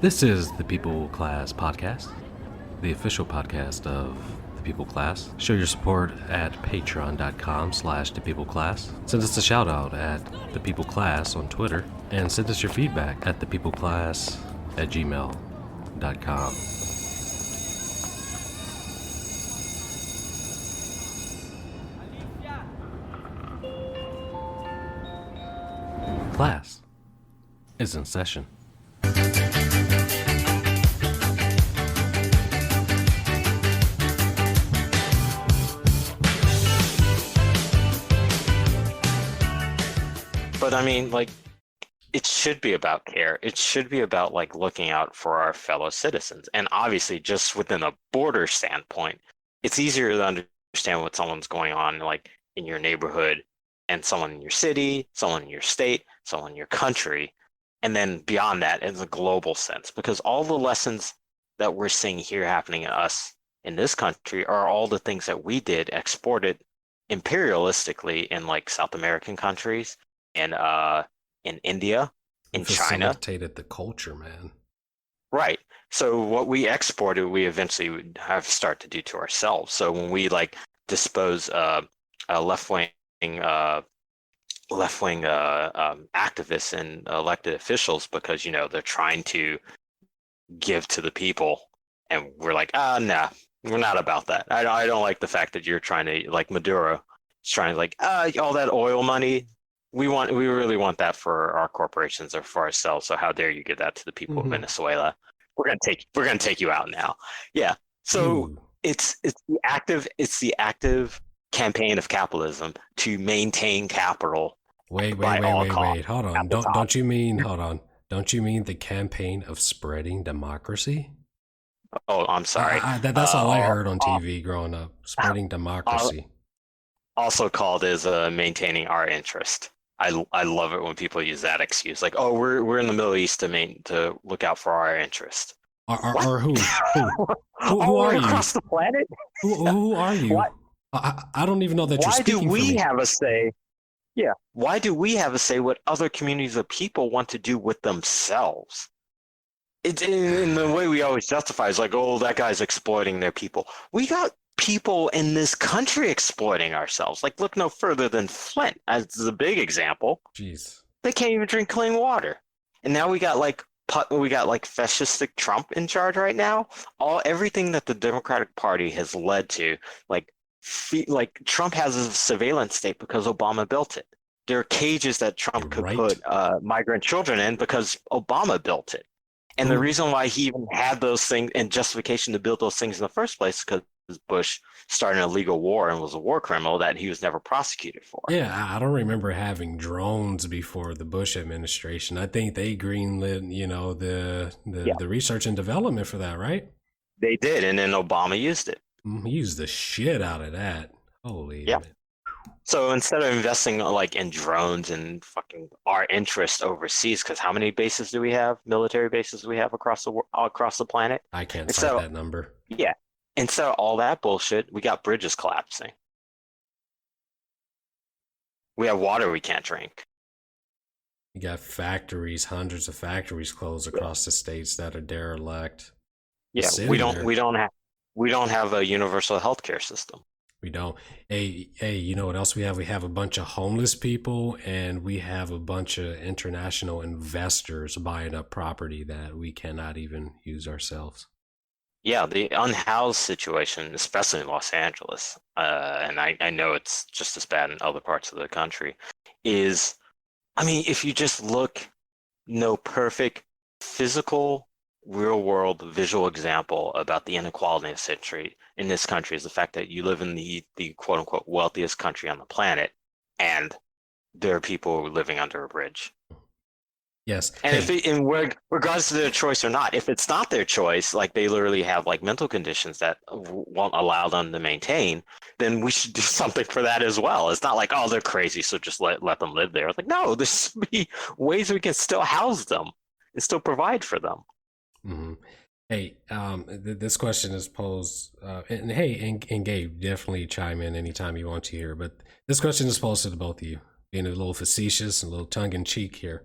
This is the People Class Podcast, the official podcast of the People Class. Show your support at patreon.com/thepeopleclass. Send us a shout out at the People Class on Twitter, and send us your feedback at thepeopleclass@gmail.com. Class is in session. But I mean, like, it should be about care. It should be about like looking out for our fellow citizens. And obviously, just within a border standpoint, it's easier to understand what someone's going on, like in your neighborhood, and someone in your city, someone in your state, someone in your country, and then beyond that, in the global sense, because all the lessons that we're seeing here happening to us in this country are all the things that we did exported imperialistically in like South American countries and in India, in China. Facilitated the culture, man. Right. So what we exported, we eventually would have to start to do to ourselves. So when we like dispose left-wing activists and elected officials because they're trying to give to the people, and we're like, nah, we're not about that. I don't like the fact that you're trying to, like Maduro is trying to, like, all that oil money. We really want that for our corporations or for ourselves. So how dare you give that to the people of Venezuela? We're gonna take you out now. Yeah. So it's the active campaign of capitalism to maintain capital. Wait. Hold on. Don't you mean the campaign of spreading democracy? Oh, I'm sorry. That's all I heard on TV growing up. Spreading democracy. Also called as maintaining our interest. I love it when people use that excuse, like, oh, we're in the Middle East to look out for our interest. Or who? Who are you? Across the planet? Who are you? I don't even know that you're speaking for me. Why do we have a say? Yeah. Why do we have a say what other communities of people want to do with themselves? It's in the way we always justify is like, oh, that guy's exploiting their people. We got people in this country exploiting ourselves. Like, look no further than Flint as the big example. Jeez. They can't even drink clean water. And now we got like fascistic Trump in charge right now. Everything that the Democratic Party has led to, like Trump has a surveillance state because Obama built it. There are cages that Trump could put migrant children in because Obama built it. And the reason why he even had those things and justification to build those things in the first place is because Bush started an illegal war and was a war criminal that he was never prosecuted for. Yeah, I don't remember having drones before the Bush administration. I think they greenlit, the research and development for that, right? They did, and then Obama used it. He used the shit out of that. Holy yeah. Man. So instead of investing like in drones and fucking our interest overseas, because how many bases do we have? Military bases do we have across the planet? I can't cite that number. Yeah. Instead of all that bullshit, we got bridges collapsing. We have water we can't drink. You got factories, hundreds of factories closed across the states that are derelict. Yeah, we don't have a universal healthcare system. We don't. Hey, you know what else we have? We have a bunch of homeless people, and we have a bunch of international investors buying up property that we cannot even use ourselves. Yeah, the unhoused situation, especially in Los Angeles, and I know it's just as bad in other parts of the country, is, I mean, if you just look, no perfect physical, real world visual example about the inequality in this country is the fact that you live in the quote unquote wealthiest country on the planet, and there are people living under a bridge. Yes. And regardless of their choice or not, if it's not their choice, like they literally have like mental conditions that won't allow them to maintain, then we should do something for that as well. It's not like, oh, they're crazy, so just let them live there. It's like, no, there should be ways we can still house them and still provide for them. Mm-hmm. Hey, this question is posed, and hey, and Gabe, definitely chime in anytime you want to here, but this question is posed to the both of you, being a little facetious and a little tongue-in-cheek here.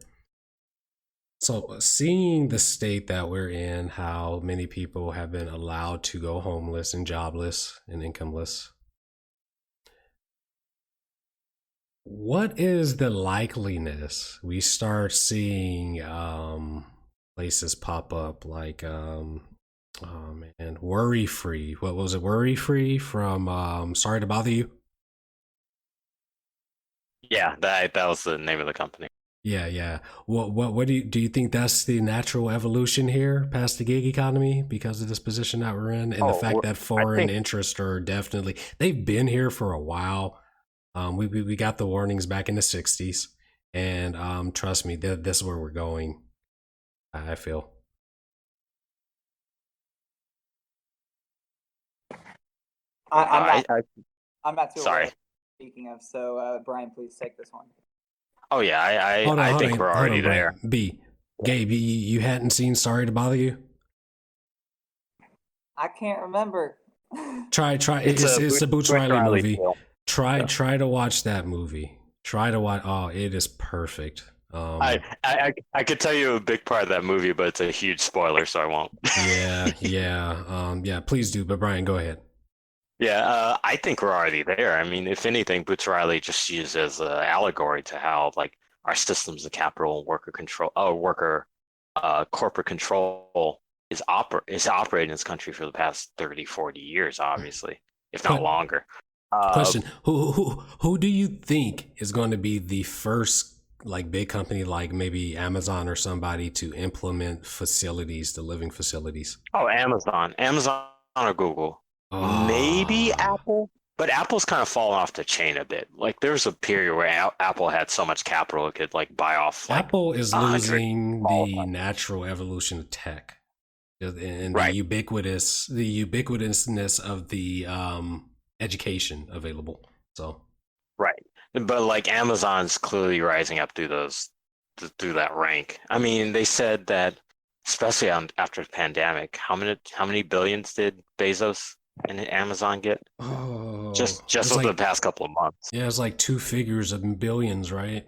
So, seeing the state that we're in, how many people have been allowed to go homeless and jobless and incomeless, what is the likeliness we start seeing places pop up like oh man, worry free? What was it? Worry free from Sorry to Bother You? Yeah, that was the name of the company. Yeah, yeah. What do you think that's the natural evolution here past the gig economy because of this position that we're in and the Oh, fact that I foreign think interests are definitely they've been here for a while. We got the warnings back in the '60s, and trust me, this is where we're going. I feel. I'm not. I I'm not too aware sorry. of speaking of. So, Brian, please take this one. Oh yeah, I think we're Hold already on, there. Brian. B, Gabe, you hadn't seen Sorry to Bother You? I can't remember. Try. It's a It's a Boots Butch Riley Riley movie. film. Yeah. Try to watch that movie. Try to watch. Oh, it is perfect. I could tell you a big part of that movie, but it's a huge spoiler, so I won't. Yeah. Please do. But Brian, go ahead. Yeah, I think we're already there. I mean, if anything, Boots Riley just used as an allegory to how like our systems of capital and worker control, corporate control is operating in this country for the past 30, 40 years, obviously, if not But longer. Uh, question: who do you think is going to be the first like big company like maybe Amazon or somebody to implement facilities, the living facilities? oh, Amazon or Google, maybe Ah, Apple, but Apple's kind of fallen off the chain a bit. Like there's a period where Apple had so much capital it could like buy off like Apple is 100 losing small the companies. natural evolution of tech and Right. the ubiquitousness of the education available. So Right. But like Amazon's clearly rising up through that rank. I mean, they said that especially after the pandemic, how many billions did Bezos and Amazon get? Just it's within the like past couple of months. yeah, it's like two figures of billions, right?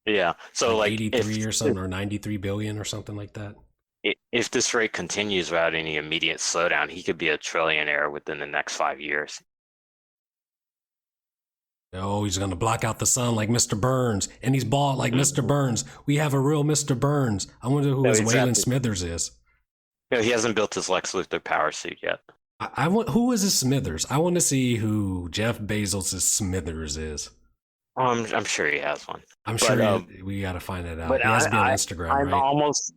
Yeah. So Like like 83 or something, or 93 billion or something like that. if this rate continues without any immediate slowdown, he could be a trillionaire within the next 5 years. Oh, he's gonna block out the sun like Mr. Burns, and he's bald like Mr. Mhm. Burns. We have a real Mr. Burns. I wonder who No, his Waylon exactly. Smithers is. No, he hasn't built his Lex Luthor power suit yet. I want who is his Smithers? I want to see who Jeff Bezos' Smithers is. I'm sure he has one. I'm But sure we got to find it out. But He has to be on Instagram, I'm right? almost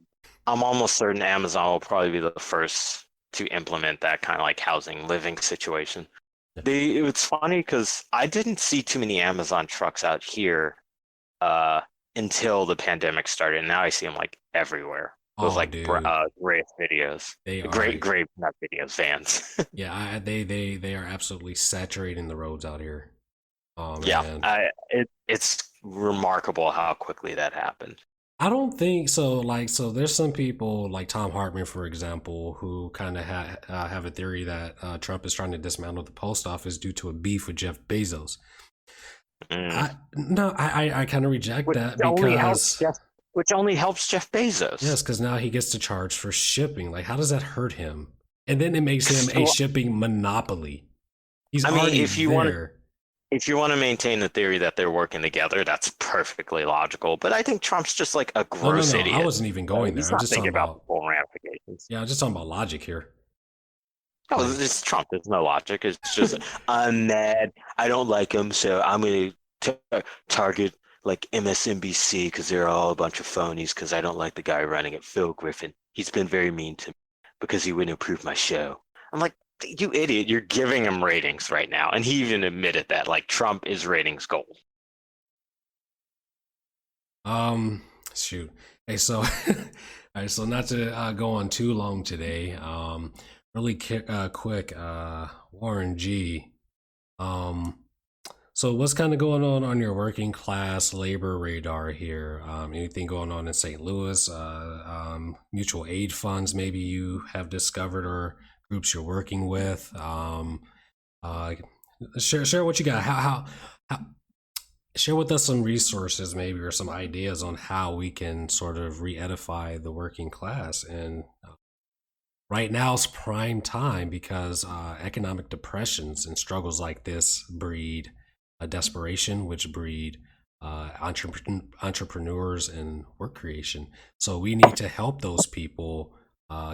I'm almost certain Amazon will probably be the first to implement that kind of like housing living situation. It's funny because I didn't see too many Amazon trucks out here uh until the pandemic started, and now I see them like everywhere. Those Oh, like dude, great videos, they are. great not videos, vans. Yeah, they are absolutely saturating the roads out here. Oh Yeah, man, it's remarkable how quickly that happened. I don't think so. Like, so there's some people like Tom Hartman, for example, who kind of have a theory that Trump is trying to dismantle the post office due to a beef with Jeff Bezos. Mm. I kind of reject Which that only helps because Jeff, which only helps Jeff yes, Bezos. because now he gets to charge for shipping. Like, how does that hurt him? And then it makes him a So, shipping monopoly. He's I mean, already there. if you want to maintain the theory that they're working together, that's perfectly logical. But I think Trump's just like a No, gross no. I idiot. wasn't even going there. He's I'm not just thinking talking about the about full ramifications. yeah, I'm just talking about logic here. Oh, Like, it's Trump. There's no logic. It's just I'm mad. I don't like him, so I'm going to target like MSNBC because they're all a bunch of phonies. Because I don't like the guy running it, Phil Griffin. He's been very mean to me because he wouldn't improve my show. I'm like, you idiot! You're giving him ratings right now, and he even admitted that. Like Trump is ratings gold. um, shoot. Hey, so all right, so not to go on too long today. Really quick. Warren G. Um, so what's kind of going on your working class labor radar here? Anything going on in St. Louis? Mutual aid funds maybe you have discovered or groups you're working with? Uh, share what you got. How Share with us some resources, maybe, or some ideas on how we can sort of re-edify the working class. And right now is prime time because economic depressions and struggles like this breed a desperation, which breed entrepreneurs and work creation. So we need to help those people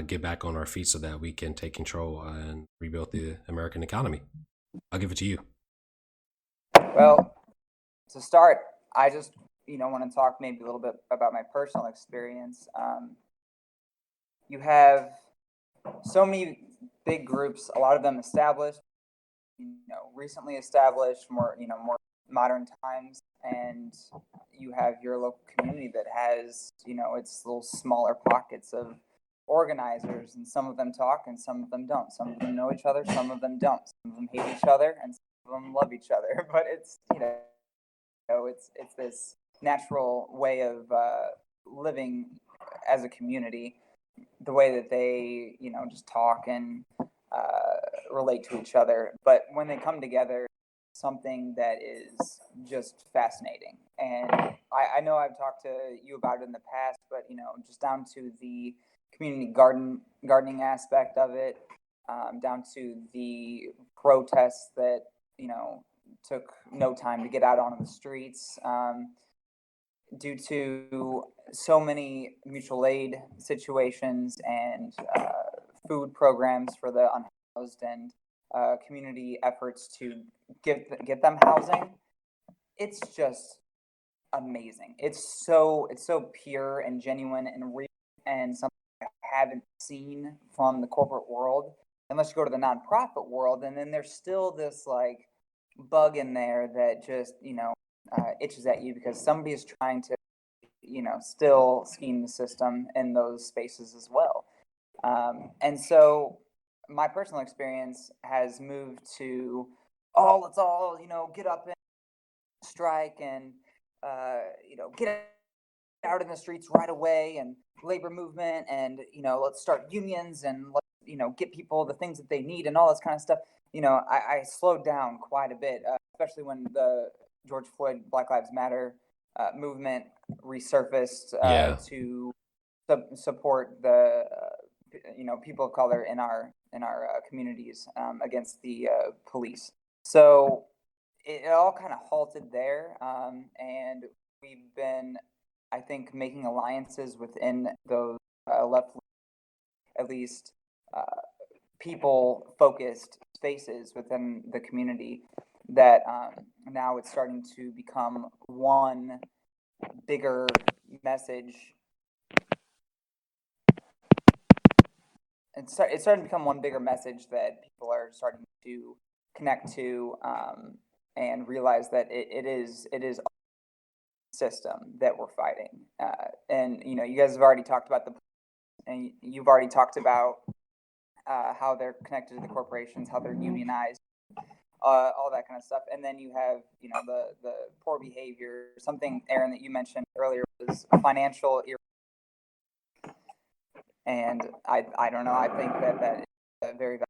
get back on our feet so that we can take control and rebuild the American economy. I'll give it to you. Well, to start, I just want to talk maybe a little bit about my personal experience. You have so many big groups, a lot of them established, recently established, more modern times, and you have your local community that has, its little smaller pockets of organizers, and some of them talk and some of them don't. Some of them know each other, some of them don't. Some of them hate each other, and some of them love each other. But it's it's this natural way of living as a community, the way that they just talk and relate to each other. But when they come together, something that is just fascinating. And I know I've talked to you about it in the past, but just down to the community gardening aspect of it, down to the protests that took no time to get out onto the streets, due to so many mutual aid situations and food programs for the unhoused, and community efforts to get them housing. It's just amazing. It's so pure and genuine and real, and something I haven't seen from the corporate world unless you go to the nonprofit world. And then there's still this like bug in there that just itches at you because somebody is trying to still scheme the system in those spaces as well. And so my personal experience has moved to, oh, let's all get up and strike, and get out in the streets right away, and labor movement, and let's start unions, and let's get people the things that they need and all this kind of stuff. I slowed down quite a bit, especially when the George Floyd Black Lives Matter movement resurfaced Yeah. to support the people of color in our communities against the police. So it all kind of halted there, and we've been, I think, making alliances within those left, at least people focused spaces within the community, that now it's starting to become one bigger message. It's starting to become one bigger message that people are starting to connect to, and realize that it is system that we're fighting. And you guys have already talked about and you've already talked about how they're connected to the corporations, how they're unionized, all that kind of stuff. And then you have the poor behavior. Something, Aaron, that you mentioned earlier was financial. And I don't know. I think that is very valuable.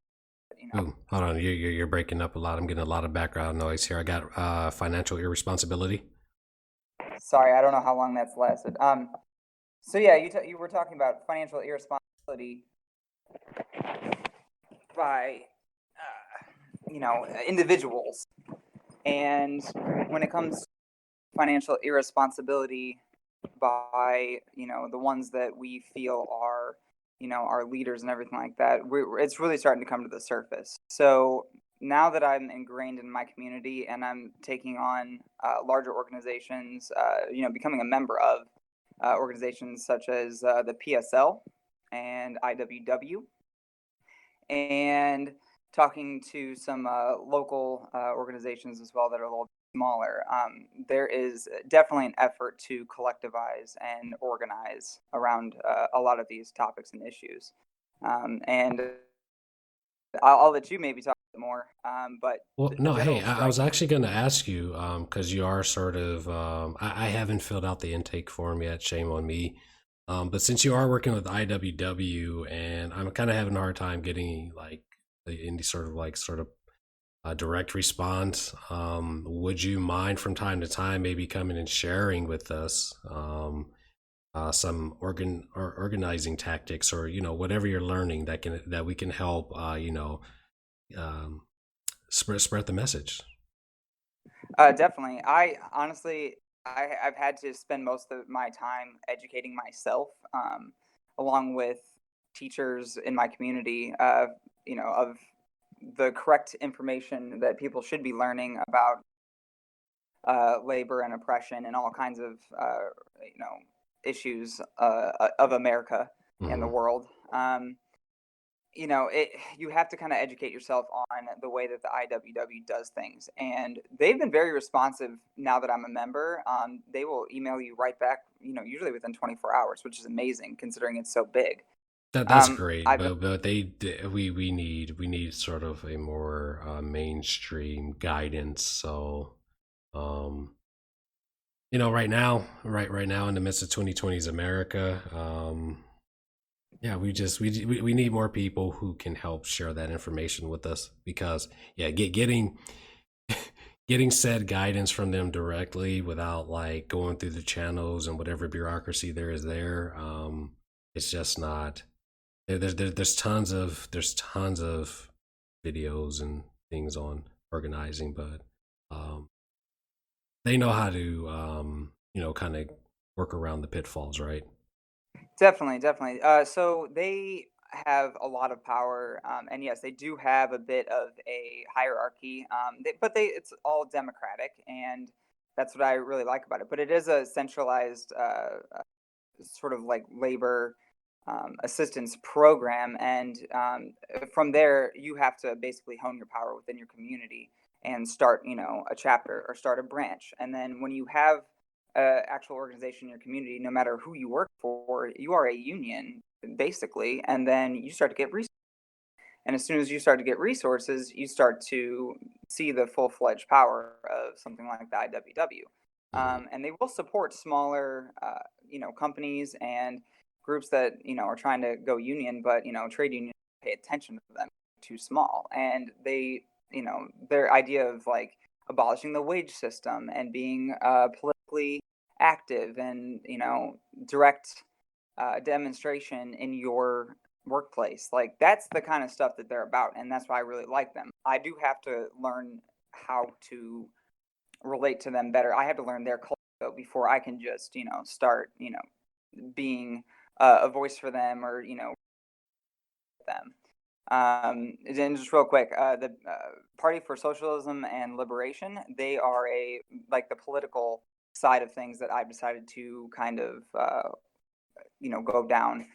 Ooh, hold on. You're breaking up a lot. I'm getting a lot of background noise here. I got financial irresponsibility. Sorry, I don't know how long that's lasted. So yeah, you were talking about financial irresponsibility by individuals, and when it comes to financial irresponsibility by the ones that we feel are our leaders and everything like that, it's really starting to come to the surface. So now that I'm ingrained in my community and I'm taking on larger organizations, becoming a member of organizations such as the PSL and IWW, and talking to some local organizations as well that are a little smaller, there is definitely an effort to collectivize and organize around a lot of these topics and issues. And I'll let you maybe talk a bit more. But Well, the no, hey, general I was strike. actually going to ask you because you are sort of, I haven't filled out the intake form yet, shame on me. But since you are working with IWW, and I'm kind of having a hard time getting like the indie sort of a direct response. Would you mind from time to time maybe coming and sharing with us some organizing tactics, or whatever you're learning that we can help um, spread the message. Definitely. I honestly, I've had to spend most of my time educating myself, along with teachers in my community, of the correct information that people should be learning about labor and oppression and all kinds of, issues of America and the Hmm. world. You have to kind of educate yourself on the way that the IWW does things, and they've been very responsive. Now that I'm a member, they will email you right back, usually within 24 hours, which is amazing considering it's so big. That's great, I've but we need sort of a more mainstream guidance. So um, right now in the midst of 2020's America, yeah, we need more people who can help share that information with us, because yeah, getting said guidance from them directly without like going through the channels and whatever bureaucracy there is there, it's just not. There's tons of videos and things on organizing, but um, they know how to kind of work around the pitfalls, right? Definitely, definitely. So they have a lot of power, and yes, they do have a bit of a hierarchy. But it's all democratic, and that's what I really like about it. But it is a centralized, sort of like labor assistance program, and from there, you have to basically hone your power within your community and start, a chapter or start a branch. And then when you have actual organization in your community, no matter who you work for, you are a union basically, and then you start to get resources. And as soon as you start to get resources, you start to see the full fledged power of something like the IWW. Hmm. And they will support smaller, companies and groups that are trying to go union, but trade unions pay attention to them too small, and their idea of like abolishing the wage system and being politically active and direct demonstration in your workplace. Like that's the kind of stuff that they're about, and that's why I really like them. I do have to learn how to relate to them better. I have to learn their culture though, before I can just start being a voice for them, or them. And just real quick, the Party for Socialism and Liberation, they are like the political side of things that I've decided to kind of go down,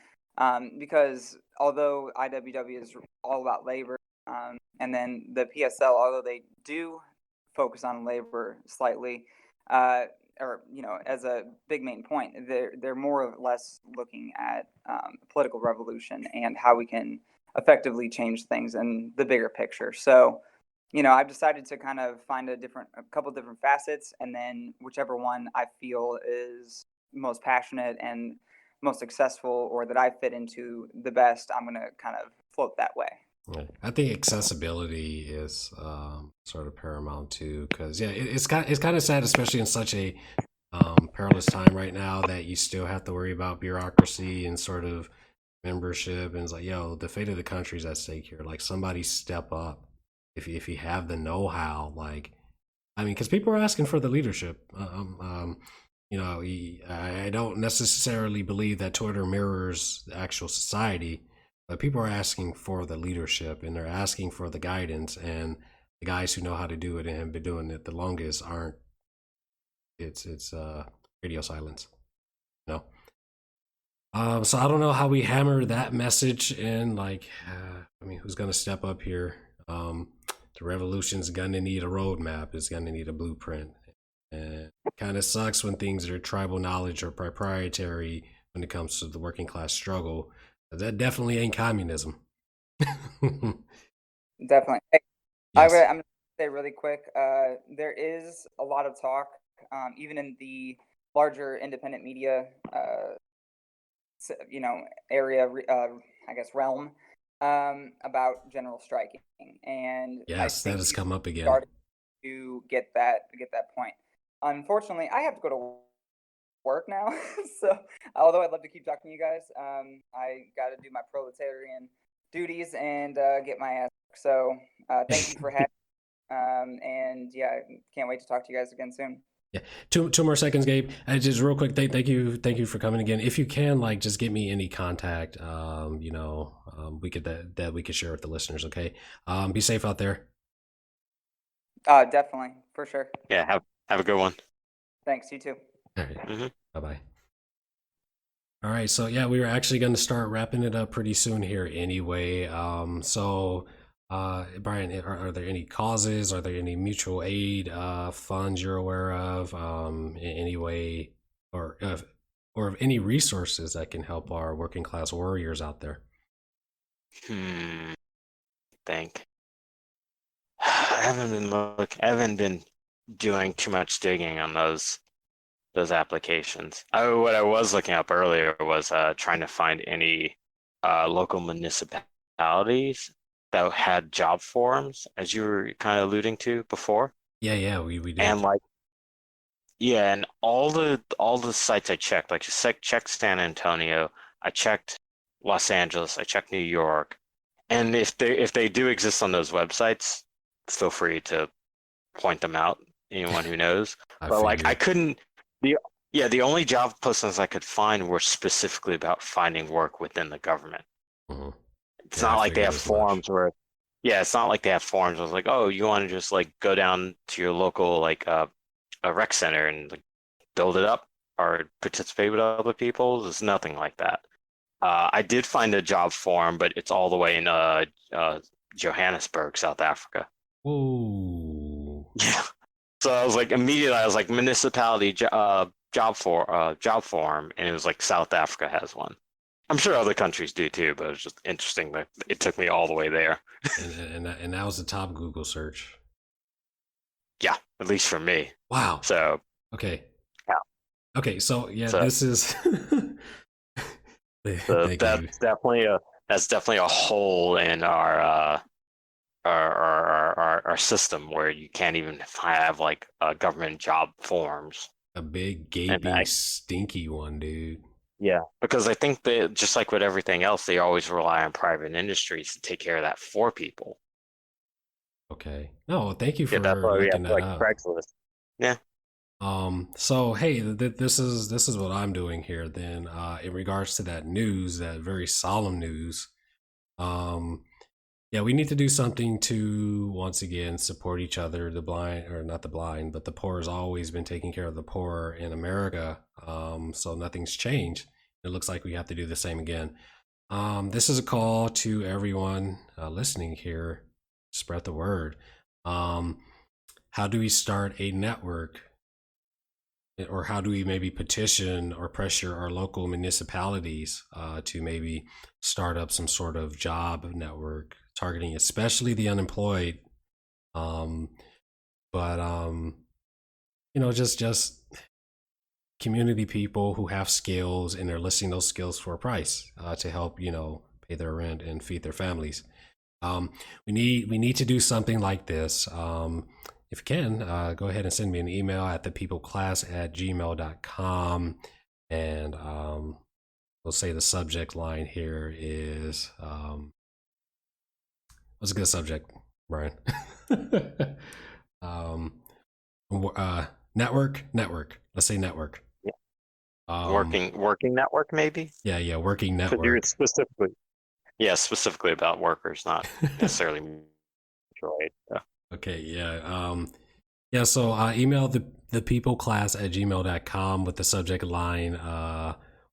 because although IWW is all about labor, and then the PSL, although they do focus on labor slightly, or as a big main point, they're more or less looking at political revolution and how we can effectively change things in the bigger picture. So I've decided to kind of find a couple different facets, and then whichever one I feel is most passionate and most successful, or that I fit into the best, I'm going to kind of float that way. Yeah. I think accessibility is sort of paramount too, because yeah, it's kind of sad, especially in such a perilous time right now, that you still have to worry about bureaucracy and sort of membership, and it's like, yo, the fate of the country's at stake here. Like, somebody step up if you have the know-how. Like, I mean, because people are asking for the leadership. I don't necessarily believe that Twitter mirrors the actual society, but people are asking for the leadership, and they're asking for the guidance, and the guys who know how to do it and have been doing it the longest aren't. It's radio silence. You know. So I don't know how we hammer that message in. Like, I mean, who's gonna step up here? The revolution's gonna need a roadmap. It's gonna need a blueprint. And it kind of sucks when things are tribal knowledge or proprietary when it comes to the working class struggle. But that definitely ain't communism. Definitely. Yes. I'm going to say really quick, there is a lot of talk, even in the larger independent media, area, I guess, realm, about general striking, and I Yes, that think has you come up again. started to get that point. Unfortunately, I have to go to work now, so although I'd love to keep talking to you guys, I got to do my proletarian duties and get my ass. So thank you for having. And yeah, can't wait to talk to you guys again soon. Yeah, two more seconds, Gabe. Just real quick, thank you for coming again. If you can, like, just get me any contact, we could that we could share with the listeners. Okay, be safe out there. Definitely, for sure. Yeah, have a good one. Thanks. You too. All right, Hmm. bye bye. All right, so yeah, we were actually going to start wrapping it up pretty soon here anyway. Brian, are there any causes? Are there any mutual aid funds you're aware of? In any way, or of any resources that can help our working class warriors out there? Think. I haven't been doing too much digging on those applications. What I was looking up earlier was trying to find any local municipalities that had job forums, as you were kind of alluding to before. Yeah, we And did. like, yeah, and all the sites I checked, like checked San Antonio, I checked Los Angeles, I checked New York, and if they do exist on those websites, feel free to point them out. Anyone who knows, I but like I figured. couldn't. The the only job postings I could find were specifically about finding work within the government. Mhm. It's Yeah, I not like they figured have as much. forums where, yeah, it's not like they have forums where it's like, oh, you want to just like go down to your local like a rec center and like build it up or participate with other people. There's nothing like that. I did find a job forum, but it's all the way in Johannesburg, South Africa. Whoa. Yeah. So I was like, immediately, I was like, municipality job forum, and it was like South Africa has one. I'm sure other countries do too, but it's just interesting that it took me all the way there. And that was the top Google search. Yeah, at least for me. Wow. So Okay. yeah, Okay. So yeah, so this is. so Thank you. that's definitely a hole in our system where you can't even have like government job forms. A big And gaping stinky one, dude. yeah, because I think that just like with everything else, they always rely on private industries to take care of that for people. Okay. No, thank you Yeah, that's for why we looking have that like up. Craigslist. Yeah. So hey, this is what I'm doing here then. In regards to that news, that very solemn news. Um, yeah, we need to do something to once again support each other. The blind, or not the blind, but the poor has always been taking care of the poor in America. So nothing's changed. It looks like we have to do the same again. This is a call to everyone listening here. Spread the word. Um, how do we start a network, or how do we maybe petition or pressure our local municipalities to maybe start up some sort of job network targeting especially the unemployed, um, but just community people who have skills and they're listing those skills for a price to help pay their rent and feed their families. um, we need to do something like this. If you can, go ahead and send me an email at thepeopleclass@gmail.com. And we'll say the subject line here is what's a good subject, Brian? um, network. Let's say network. Yeah. Um, Working network maybe? yeah, working Because you're network. specifically about workers, not necessarily mutual aid. So. Okay, yeah. Yeah, so email the peopleclass@gmail.com with the subject line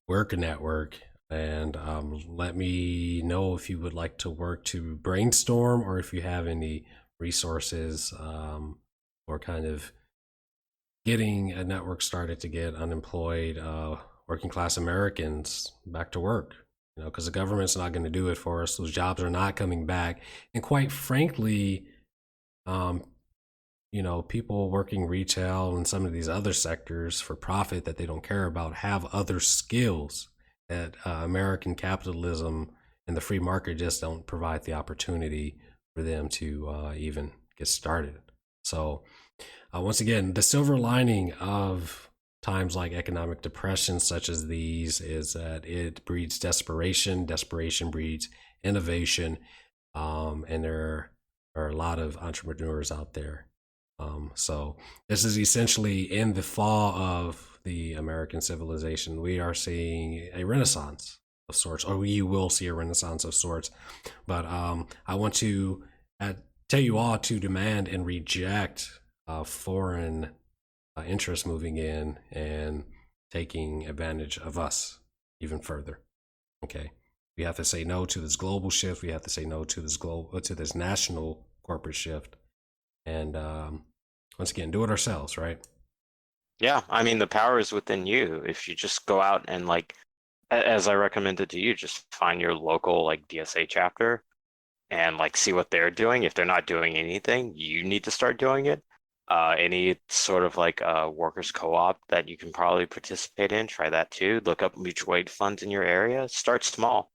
work network, and let me know if you would like to work to brainstorm, or if you have any resources or kind of getting a network started to get unemployed working class Americans back to work. Because the government's not going to do it for us. Those jobs are not coming back, and quite frankly, um, people working retail and some of these other sectors for profit that they don't care about have other skills that American capitalism and the free market just don't provide the opportunity for them to even get started. So once again, the silver lining of times like economic depression such as these is that it breeds desperation. Desperation breeds innovation, and there are a lot of entrepreneurs out there. So this is essentially in the fall of the American civilization. We are seeing a renaissance of sorts, or you will see a renaissance of sorts. But I want to tell you all to demand and reject foreign interest moving in and taking advantage of us even further. Okay, we have to say no to this global shift. We have to say no to this national corporate shift, and once again, do it ourselves, right? Yeah, I mean, the power is within you. If you just go out and like, as I recommended to you, just find your local like DSA chapter and like see what they're doing. If they're not doing anything, you need to start doing it. Any sort of like workers co-op that you can probably participate in, try that too. Look up mutual aid funds in your area. Start small.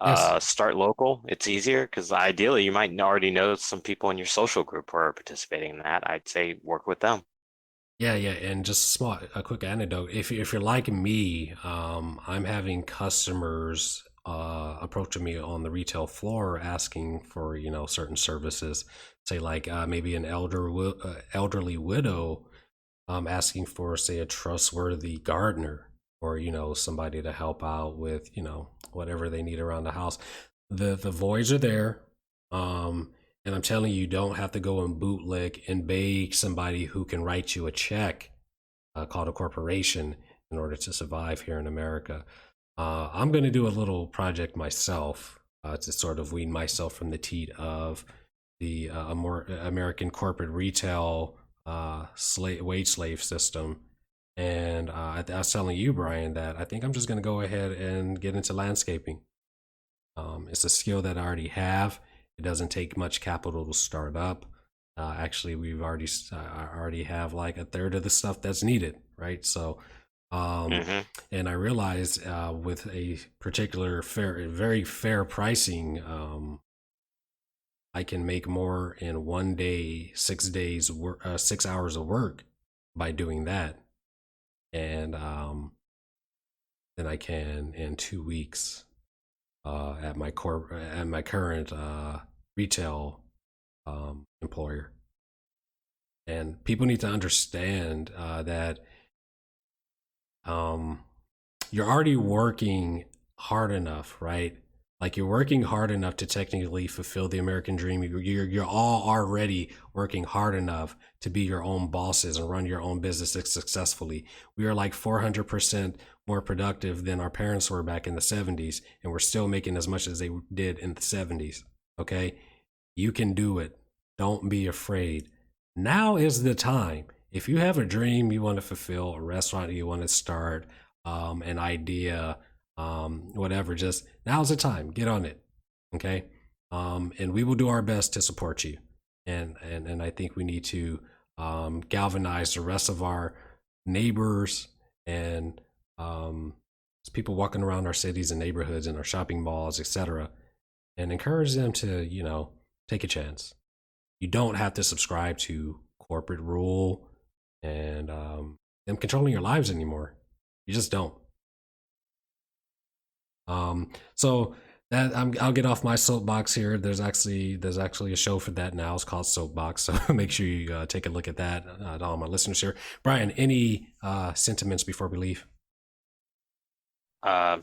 Yes. Start local. It's easier because ideally you might already know some people in your social group who are participating in that. I'd say work with them. Yeah, yeah, and just a quick anecdote. If you're like me, I'm having customers approaching me on the retail floor asking for certain services. Say like maybe an elderly widow asking for say a trustworthy gardener, or somebody to help out with whatever they need around the house. The voids are there. And I'm telling you, you don't have to go and bootleg and beg somebody who can write you a check called a corporation in order to survive here in America. I'm going to do a little project myself to sort of wean myself from the teat of the more American corporate retail wage slave system. And I was telling you, Brian, that I think I'm just going to go ahead and get into landscaping. It's a skill that I already have. It doesn't take much capital to start up. Actually, we've already have like a third of the stuff that's needed, right? So, Hmm. and I realized with a particular very fair pricing, I can make more in one day, 6 days, 6 hours of work by doing that, and than I can in 2 weeks at my current retail employer. And people need to understand that um, you're already working hard enough, right? Like you're working hard enough to technically fulfill the American dream. You're all already working hard enough to be your own bosses and run your own business successfully. We are like 400% more productive than our parents were back in the 70s, and we're still making as much as they did in the 70s. Okay, you can do it. Don't be afraid. Now is the time. If you have a dream you want to fulfill, a restaurant you want to start, an idea, whatever, just now's the time. Get on it. Okay. And we will do our best to support you. And I think we need to galvanize the rest of our neighbors and people walking around our cities and neighborhoods and our shopping malls, etc., and encourage them to, take a chance. You don't have to subscribe to corporate rule and them controlling your lives anymore. You just don't. So that I'll get off my soapbox here. There's actually a show for that now. It's called Soapbox. So make sure you take a look at that. To all my listeners here, Brian, any sentiments before we leave? I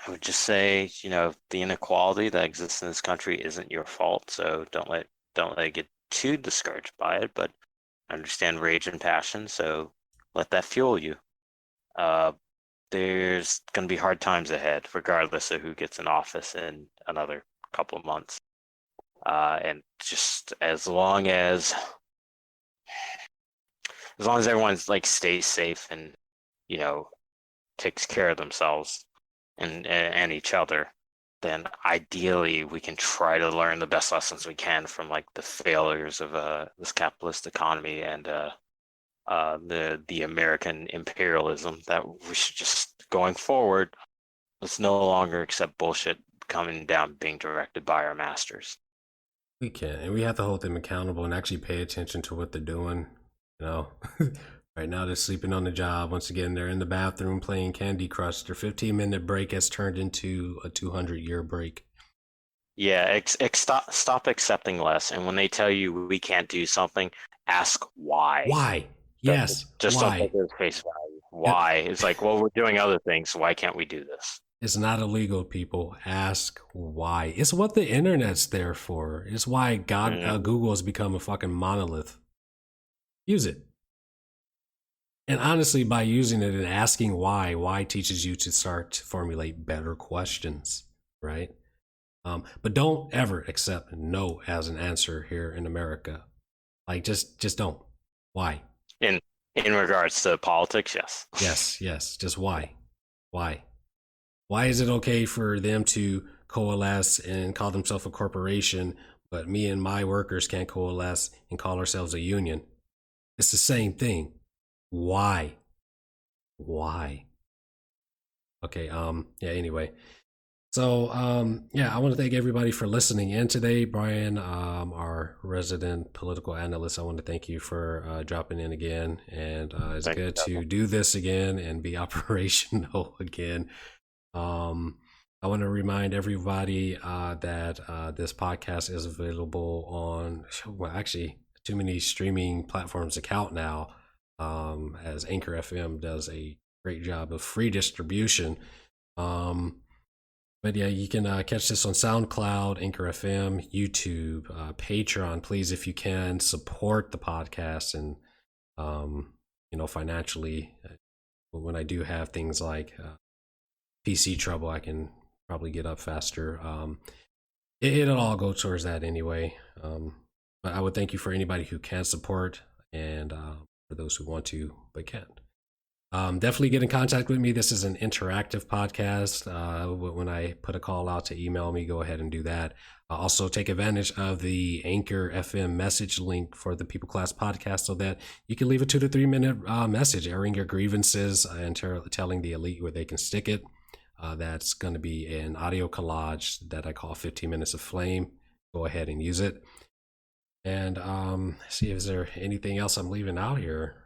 would just say, the inequality that exists in this country isn't your fault. So don't let it get too discouraged by it. But understand rage and passion. So let that fuel you. Uh, there's going to be hard times ahead, regardless of who gets in office in another couple of months. And just as long as everyone's like stays safe and you know takes care of themselves and each other, then ideally we can try to learn the best lessons we can from like the failures of this capitalist economy and the American imperialism, that we should just going forward, let's no longer accept bullshit coming down being directed by our masters. We can, and we have to hold them accountable and actually pay attention to what they're doing. You know, right now they're sleeping on the job. Once again, they're in the bathroom playing Candy Crush. Their 15-minute break has turned into a 200-year break. Yeah, stop accepting less. And when they tell you we can't do something, ask why. Why? Yes. Just why? don't take it as face value. Why? It's like, well, we're doing other things. So why can't we do this? It's not illegal, people. Ask why. It's what the internet's there for. It's why Google has become a fucking monolith. Use it. And honestly, by using it and asking why teaches you to start to formulate better questions, right? But don't ever accept no as an answer here in America. Like, just don't. Why? In regards to politics, yes. Yes. Just why? Why? Why is it okay for them to coalesce and call themselves a corporation, but me and my workers can't coalesce and call ourselves a union? It's the same thing. Why? Okay, yeah, anyway. So, I want to thank everybody for listening in today. Brian, our resident political analyst, I want to thank you for dropping in again. And it's good to do this again and be operational again. I want to remind everybody that this podcast is available on, actually, too many streaming platforms to count now, as Anchor FM does a great job of free distribution. But yeah, you can catch this on SoundCloud, Anchor FM, YouTube, Patreon. Please, if you can, support the podcast and, financially. When I do have things like PC trouble, I can probably get up faster. It'll all go towards that anyway. But I would thank you for anybody who can support and for those who want to but can't. Definitely get in contact with me. This is an interactive podcast. When I put a call out to email me, go ahead and do that. Also take advantage of the Anchor FM message link for the People Class podcast so that you can leave a 2 to 3 minute message airing your grievances and telling the elite where they can stick it. That's going to be an audio collage that I call 15 Minutes of Flame. Go ahead and use it. And see, is there anything else I'm leaving out here?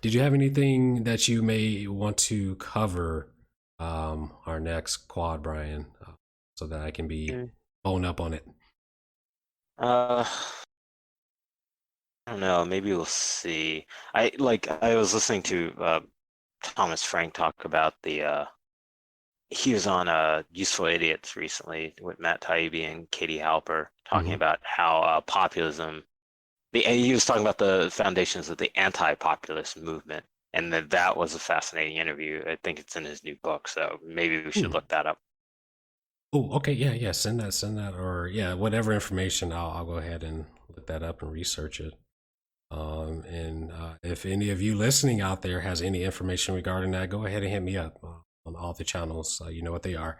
Did you have anything that you may want to cover our next quad, Brian, so that I can be bone up on it? I don't know. Maybe we'll see. I was listening to Thomas Frank talk about he was on Useful Idiots recently with Matt Taibbi and Katie Halper talking about how populism. He was talking about the foundations of the anti-populist movement, and that was a fascinating interview. I think it's in his new book, so maybe we should look that up. Oh, okay, yeah. Send that, or whatever information. I'll go ahead and look that up and research it. And if any of you listening out there has any information regarding that, go ahead and hit me up on all the channels. You know what they are.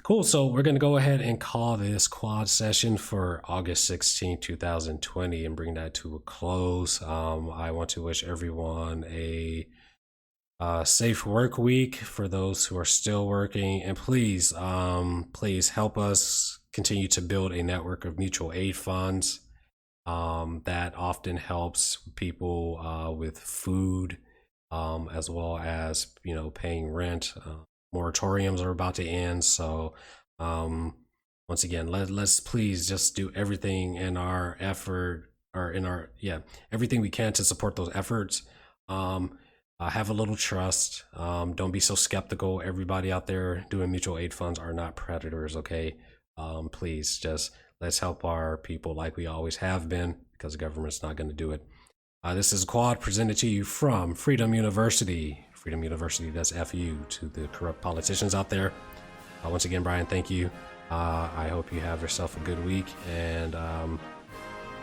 Cool. So we're going to go ahead and call this quad session for August 16, 2020 and bring that to a close. I want to wish everyone a safe work week for those who are still working. And please help us continue to build a network of mutual aid funds that often helps people with food, as well as, paying rent. Moratoriums are about to end, so once again, let's please just do everything in our effort, or everything we can to support those efforts. Have a little trust. Don't be so skeptical. Everybody out there doing mutual aid funds are not predators, okay? Please just let's help our people like we always have been, because the government's not going to do it. This is Quad presented to you from Freedom University. Freedom University, that's FU to the corrupt politicians out there. Once again, Brian, thank you. I hope you have yourself a good week. And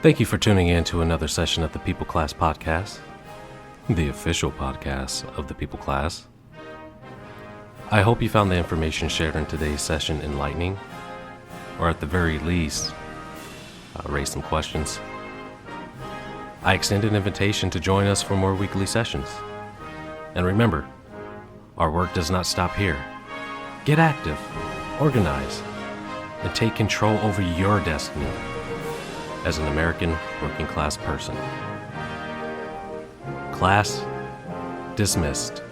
thank you for tuning in to another session of the People Class Podcast, the official podcast of the People Class. I hope you found the information shared in today's session enlightening, or at the very least, raise some questions. I extend an invitation to join us for more weekly sessions. And remember, our work does not stop here. Get active, organize, and take control over your destiny as an American working class person. Class dismissed.